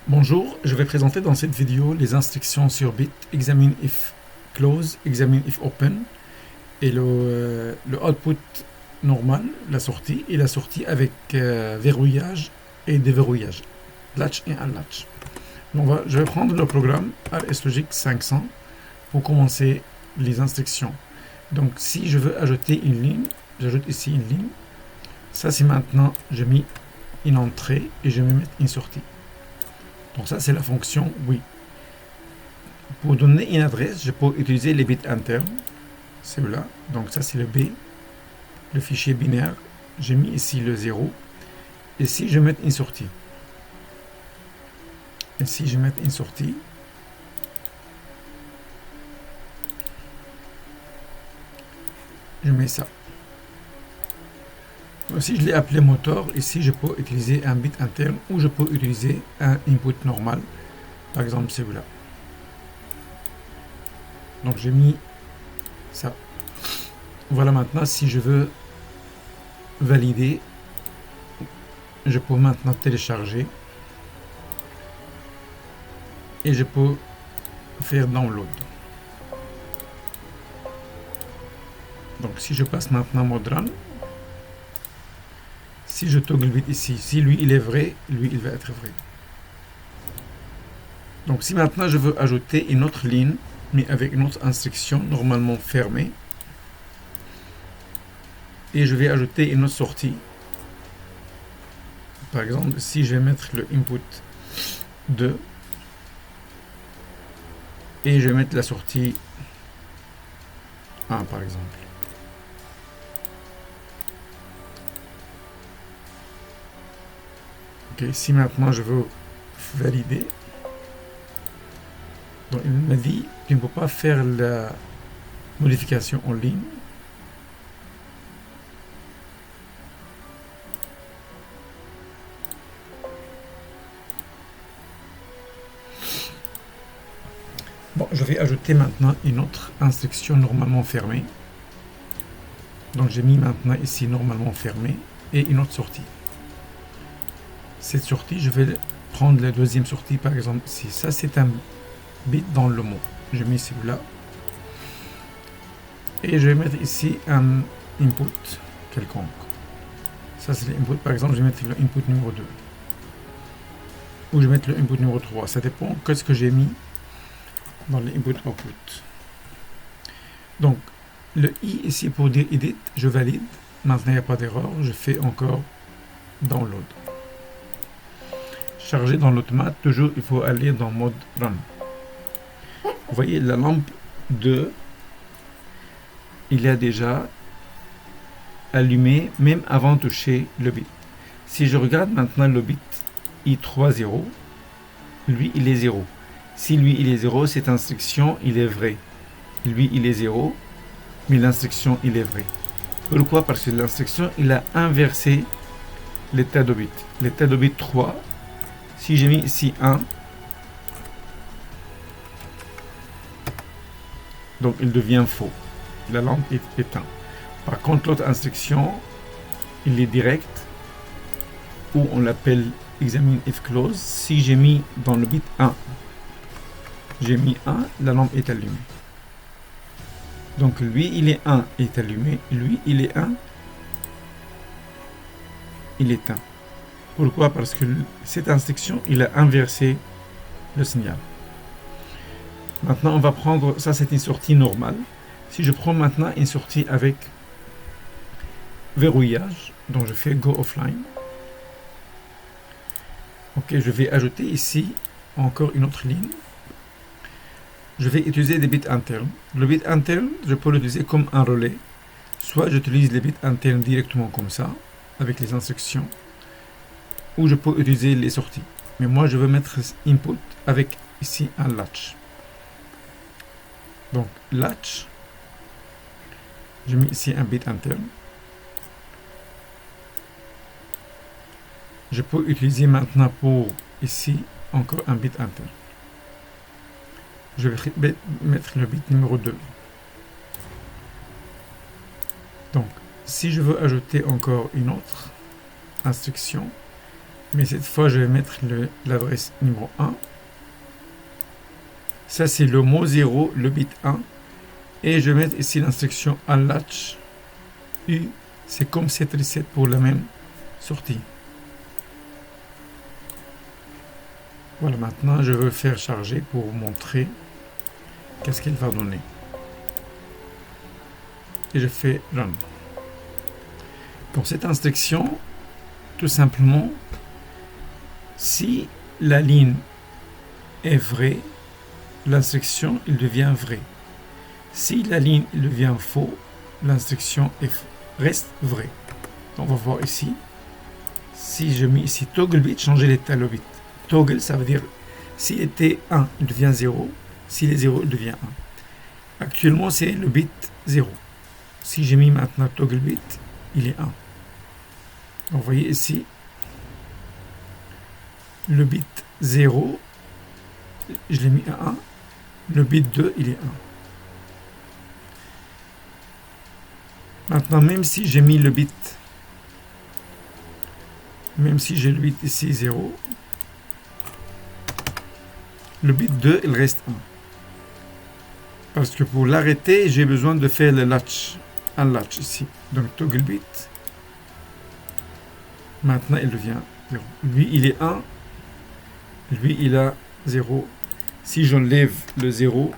Bonjour, je vais présenter dans cette vidéo les instructions sur bit examine if close, examine if open et le output normal, la sortie et la sortie avec verrouillage et déverrouillage, latch et unlatch. Donc je vais prendre le programme RSLogic 500 pour commencer les instructions. Donc si je veux ajouter une ligne, j'ajoute ici une ligne. Ça c'est maintenant, j'ai mis une entrée et je vais mettre une sortie. Donc ça c'est la fonction oui. Pour donner une adresse, je peux utiliser les bits internes, celui-là. Donc ça c'est le B, le fichier binaire. J'ai mis ici le 0. Et si je mets une sortie, je mets ça. Si je l'ai appelé moteur, ici je peux utiliser un bit interne ou je peux utiliser un input normal, par exemple celui-là. Donc j'ai mis ça. Voilà, maintenant si je veux valider, je peux maintenant télécharger et je peux faire download. Donc si je passe maintenant mode run, si je toggle bit ici, si lui il est vrai, lui il va être vrai. Donc si maintenant je veux ajouter une autre ligne, mais avec une autre instruction normalement fermée, et je vais ajouter une autre sortie. Par exemple, si je vais mettre le input 2, et je vais mettre la sortie 1 par exemple. Okay, si maintenant je veux valider, donc il m'a dit qu'il ne peut pas faire la modification en ligne. Bon, je vais ajouter maintenant une autre instruction normalement fermée. Donc j'ai mis maintenant ici normalement fermé et une autre sortie. Cette sortie, je vais prendre la deuxième sortie par exemple ici. Ça c'est un bit dans le mot. Je mets celui-là. Et je vais mettre ici un input quelconque. Ça c'est l'input, par exemple je vais mettre le input numéro 2. Ou je vais mettre le input numéro 3. Ça dépend de ce que j'ai mis dans l'input output. Donc le i ici pour dire edit, je valide. Maintenant il n'y a pas d'erreur. Je fais encore download. Charger dans l'automate, toujours il faut aller dans mode run. Vous voyez la lampe 2, il est déjà allumé même avant de toucher le bit. Si je regarde maintenant le bit i3,0, lui il est 0. Si lui il est 0, cette instruction il est vrai. Lui il est 0, mais l'instruction il est vrai. Pourquoi? Parce que l'instruction il a inversé l'état de bit. L'état de bit 3, si j'ai mis ici 1, donc il devient faux. La lampe est éteinte. Par contre, l'autre instruction, il est direct, ou on l'appelle examine if close. Si j'ai mis dans le bit 1, j'ai mis 1, la lampe est allumée. Donc lui, il est 1, est allumé. Lui, il est 1, il est éteint. Pourquoi? Parce que cette instruction, il a inversé le signal. Maintenant, on va prendre, ça c'est une sortie normale. Si je prends maintenant une sortie avec verrouillage, donc je fais go offline. Ok, je vais ajouter ici encore une autre ligne. Je vais utiliser des bits internes. Le bit interne, je peux l'utiliser comme un relais. Soit j'utilise les bits internes directement comme ça, avec les instructions, ou je peux utiliser les sorties. Mais moi, je veux mettre input avec ici un latch. Donc, latch, je mets ici un bit interne. Je peux utiliser maintenant pour ici encore un bit interne. Je vais mettre le bit numéro 2. Donc, si je veux ajouter encore une autre instruction, Mais cette fois, je vais mettre l'adresse numéro 1. Ça, c'est le mot 0, le bit 1. Et je vais mettre ici l'instruction unlatch U. C'est comme set reset pour la même sortie. Voilà, maintenant, je veux faire charger pour vous montrer qu'est-ce qu'il va donner. Et je fais run. Pour cette instruction, tout simplement, si la ligne est vraie, l'instruction il devient vraie. Si la ligne il devient faux, l'instruction reste vraie. On va voir ici. Si je mets ici toggle bit, changer l'état le bit. Toggle, ça veut dire s'il était 1, il devient 0. S'il est 0, il devient 1. Actuellement, c'est le bit 0. Si j'ai mis maintenant toggle bit, il est 1. Donc, vous voyez ici, le bit 0, je l'ai mis à 1. Le bit 2, il est 1. Maintenant, même si j'ai mis le bit, même si j'ai le bit ici 0, le bit 2, il reste 1. Parce que pour l'arrêter, j'ai besoin de faire le latch, un latch ici. Donc, toggle bit. Maintenant, il devient 0. Lui, il est 1. Lui, il a 0. Si j'enlève le 0,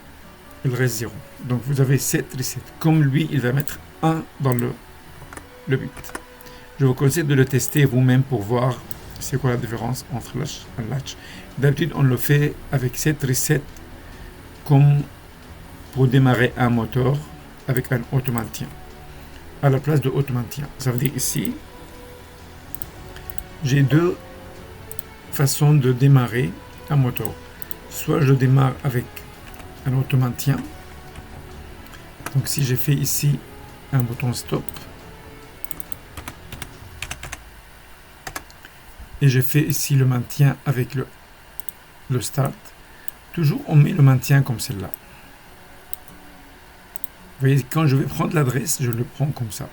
il reste 0. Donc, vous avez 7 reset. Comme lui, il va mettre 1 dans le bit. Je vous conseille de le tester vous-même pour voir c'est quoi la différence entre latch et latch. D'habitude, on le fait avec 7 reset comme pour démarrer un moteur avec un auto-maintien. À la place de auto-maintien. Ça veut dire ici, j'ai deux façons de démarrer un moteur. Soit je démarre avec un auto-maintien. Donc si j'ai fait ici un bouton stop, et je fais ici le maintien avec le start, toujours on met le maintien comme celle-là. Vous voyez, quand je vais prendre l'adresse, je le prends comme ça.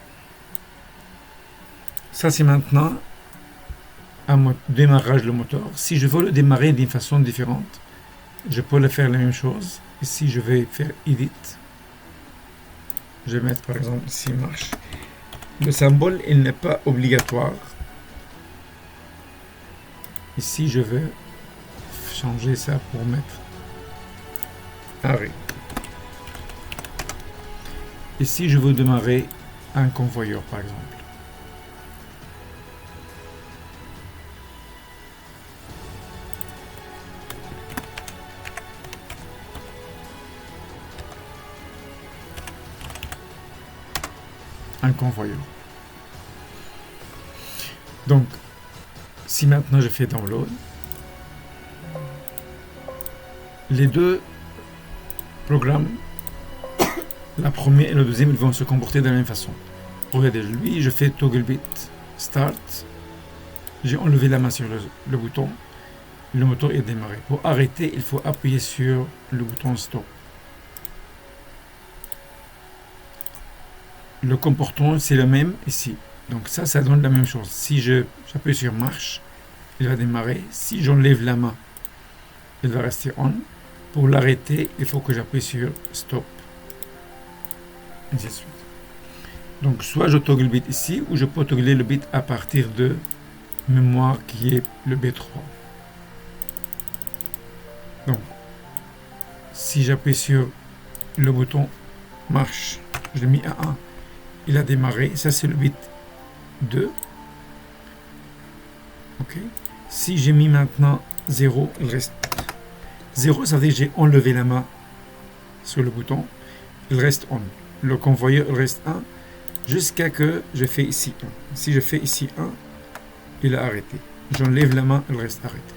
Ça, c'est maintenant un démarrage du moteur. Si je veux le démarrer d'une façon différente, je peux le faire la même chose. Ici, je vais faire Edit. Je vais mettre par exemple ici marche. Le symbole, il n'est pas obligatoire. Ici, je vais changer ça pour mettre arrêt. Ici, je veux démarrer un convoyeur, par exemple. Un convoyeur. Donc, si maintenant je fais download, les deux programmes, la première et le deuxième, ils vont se comporter de la même façon. Regardez, lui, je fais toggle bit start. J'ai enlevé la main sur le bouton. Le moteur est démarré. Pour arrêter, il faut appuyer sur le bouton stop. Le comportement, c'est le même ici. Donc ça donne la même chose. Si j'appuie sur marche, il va démarrer. Si j'enlève la main, il va rester on. Pour l'arrêter, il faut que j'appuie sur stop. Ainsi de suite. Donc soit je toggle bit ici, ou je peux toggler le bit à partir de mémoire qui est le B3. Donc, si j'appuie sur le bouton marche, je l'ai mis à 1, il a démarré, ça c'est le bit 2. Ok. Si j'ai mis maintenant 0, il reste 0, ça veut dire que j'ai enlevé la main sur le bouton, il reste on. Le convoyeur il reste 1 jusqu'à que je fais ici 1. Si je fais ici 1, il a arrêté. J'enlève la main, il reste arrêté.